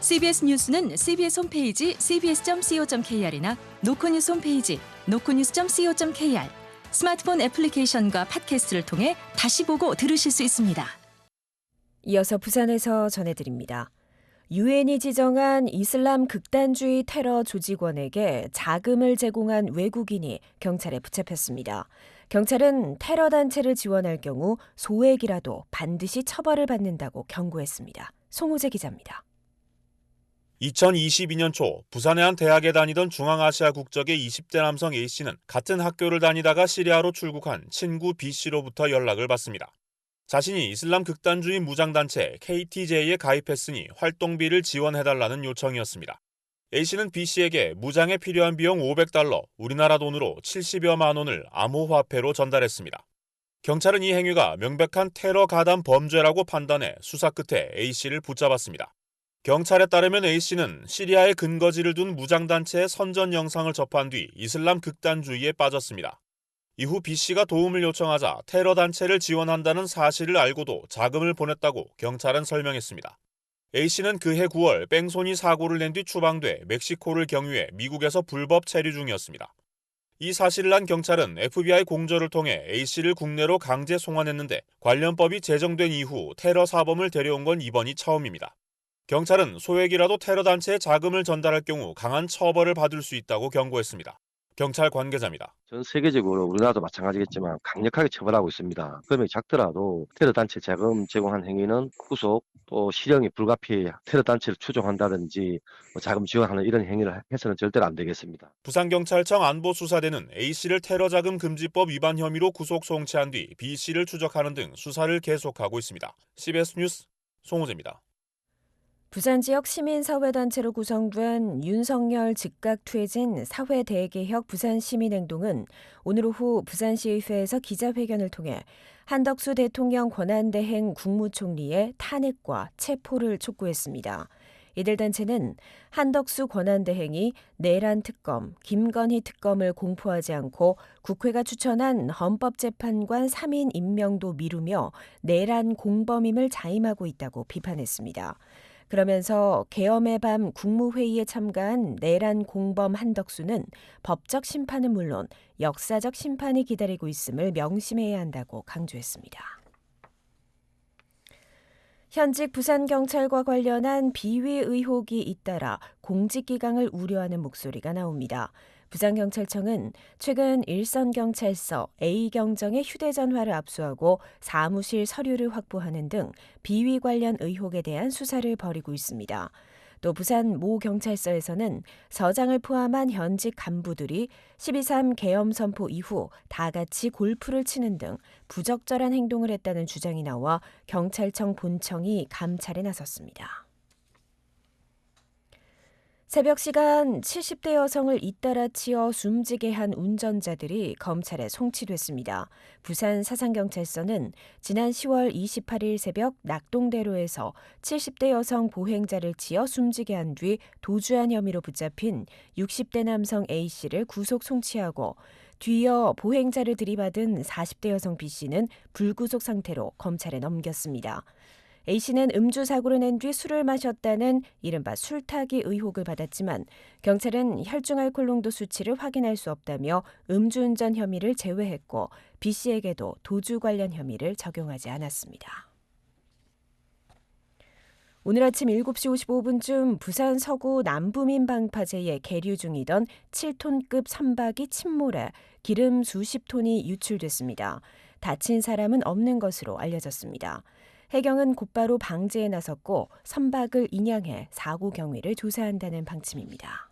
CBS 뉴스는 CBS 홈페이지 cbs.co.kr이나 노코뉴스 홈페이지 노코뉴스.co.kr, 스마트폰 애플리케이션과 팟캐스트를 통해 다시 보고 들으실 수 있습니다. 이어서 부산에서 전해드립니다. 유엔이 지정한 이슬람 극단주의 테러 조직원에게 자금을 제공한 외국인이 경찰에 붙잡혔습니다. 경찰은 테러 단체를 지원할 경우 소액이라도 반드시 처벌을 받는다고 경고했습니다. 송호재 기자입니다. 2022년 초 부산의 한 대학에 다니던 중앙아시아 국적의 20대 남성 A씨는 같은 학교를 다니다가 시리아로 출국한 친구 B씨로부터 연락을 받습니다. 자신이 이슬람 극단주의 무장단체 KTJ에 가입했으니 활동비를 지원해달라는 요청이었습니다. A씨는 B씨에게 무장에 필요한 비용 $500, 우리나라 돈으로 70여만 원을 암호화폐로 전달했습니다. 경찰은 이 행위가 명백한 테러 가담 범죄라고 판단해 수사 끝에 A씨를 붙잡았습니다. 경찰에 따르면 A씨는 시리아에 근거지를 둔 무장단체의 선전 영상을 접한 뒤 이슬람 극단주의에 빠졌습니다. 이후 B씨가 도움을 요청하자 테러 단체를 지원한다는 사실을 알고도 자금을 보냈다고 경찰은 설명했습니다. A씨는 그해 9월 뺑소니 사고를 낸 뒤 추방돼 멕시코를 경유해 미국에서 불법 체류 중이었습니다. 이 사실을 안 경찰은 FBI 공조를 통해 A씨를 국내로 강제 송환했는데 관련법이 제정된 이후 테러 사범을 데려온 건 이번이 처음입니다. 경찰은 소액이라도 테러 단체에 자금을 전달할 경우 강한 처벌을 받을 수 있다고 경고했습니다. 경찰 관계자입니다. 전 세계적으로 우리나라도 마찬가지겠지만 강력하게 처벌하고 있습니다. 금액이 작더라도 테러 단체 자금 제공한 행위는 구속 또 실형이 불가피해 테러 단체를 추종한다든지 자금 지원하는 이런 행위를 해서는 절대로 안 되겠습니다. 부산경찰청 안보수사대는 A씨를 테러자금 금지법 위반 혐의로 구속 송치한 뒤 B씨를 추적하는 등 수사를 계속하고 있습니다. CBS 뉴스 송호재입니다. 부산 지역 시민사회단체로 구성된 윤석열 즉각 퇴진 사회대개혁 부산시민행동은 오늘 오후 부산시의회에서 기자회견을 통해 한덕수 대통령 권한대행 국무총리의 탄핵과 체포를 촉구했습니다. 이들 단체는 한덕수 권한대행이 내란 특검, 김건희 특검을 공포하지 않고 국회가 추천한 헌법재판관 3인 임명도 미루며 내란 공범임을 자임하고 있다고 비판했습니다. 그러면서 계엄의 밤 국무회의에 참가한 내란 공범 한덕수는 법적 심판은 물론 역사적 심판이 기다리고 있음을 명심해야 한다고 강조했습니다. 현직 부산경찰과 관련한 비위 의혹이 잇따라 공직기강을 우려하는 목소리가 나옵니다. 부산경찰청은 최근 일선경찰서 A경정의 휴대전화를 압수하고 사무실 서류를 확보하는 등 비위 관련 의혹에 대한 수사를 벌이고 있습니다. 또 부산 모 경찰서에서는 서장을 포함한 현직 간부들이 12.3 계엄 선포 이후 다 같이 골프를 치는 등 부적절한 행동을 했다는 주장이 나와 경찰청 본청이 감찰에 나섰습니다. 새벽 시간 70대 여성을 잇따라 치어 숨지게 한 운전자들이 검찰에 송치됐습니다. 부산 사상경찰서는 지난 10월 28일 새벽 낙동대로에서 70대 여성 보행자를 치어 숨지게 한 뒤 도주한 혐의로 붙잡힌 60대 남성 A씨를 구속 송치하고 뒤이어 보행자를 들이받은 40대 여성 B씨는 불구속 상태로 검찰에 넘겼습니다. A씨는 음주 사고를 낸 뒤 술을 마셨다는 이른바 술타기 의혹을 받았지만 경찰은 혈중 알코올 농도 수치를 확인할 수 없다며 음주운전 혐의를 제외했고 B씨에게도 도주 관련 혐의를 적용하지 않았습니다. 오늘 아침 7시 55분쯤 부산 서구 남부민 방파제에 계류 중이던 7톤급 선박이 침몰해 기름 수십 톤이 유출됐습니다. 다친 사람은 없는 것으로 알려졌습니다. 해경은 곧바로 방제에 나섰고 선박을 인양해 사고 경위를 조사한다는 방침입니다.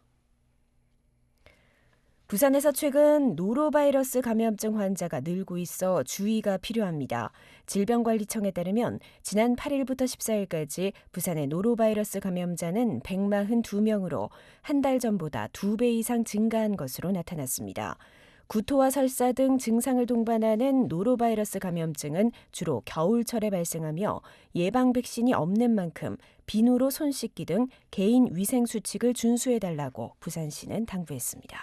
부산에서 최근 노로바이러스 감염증 환자가 늘고 있어 주의가 필요합니다. 질병관리청에 따르면 지난 8일부터 14일까지 부산의 노로바이러스 감염자는 142명으로 한 달 전보다 2배 이상 증가한 것으로 나타났습니다. 구토와 설사 등 증상을 동반하는 노로바이러스 감염증은 주로 겨울철에 발생하며 예방 백신이 없는 만큼 비누로 손 씻기 등 개인 위생 수칙을 준수해달라고 부산시는 당부했습니다.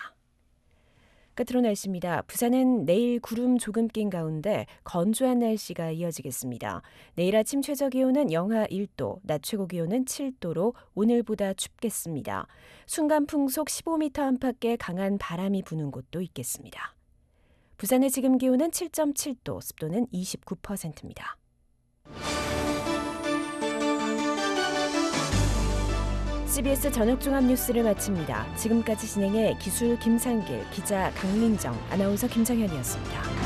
끝으로 날씨입니다. 부산은 내일 구름 조금 낀 가운데 건조한 날씨가 이어지겠습니다. 내일 아침 최저 기온은 영하 1도, 낮 최고 기온은 7도로 오늘보다 춥겠습니다. 순간 풍속 15m 안팎의 강한 바람이 부는 곳도 있겠습니다. 부산의 지금 기온은 7.7도, 습도는 29%입니다. CBS 저녁 종합 뉴스를 마칩니다. 지금까지 진행해 기술 김상길, 기자 강민정, 아나운서 김정현이었습니다.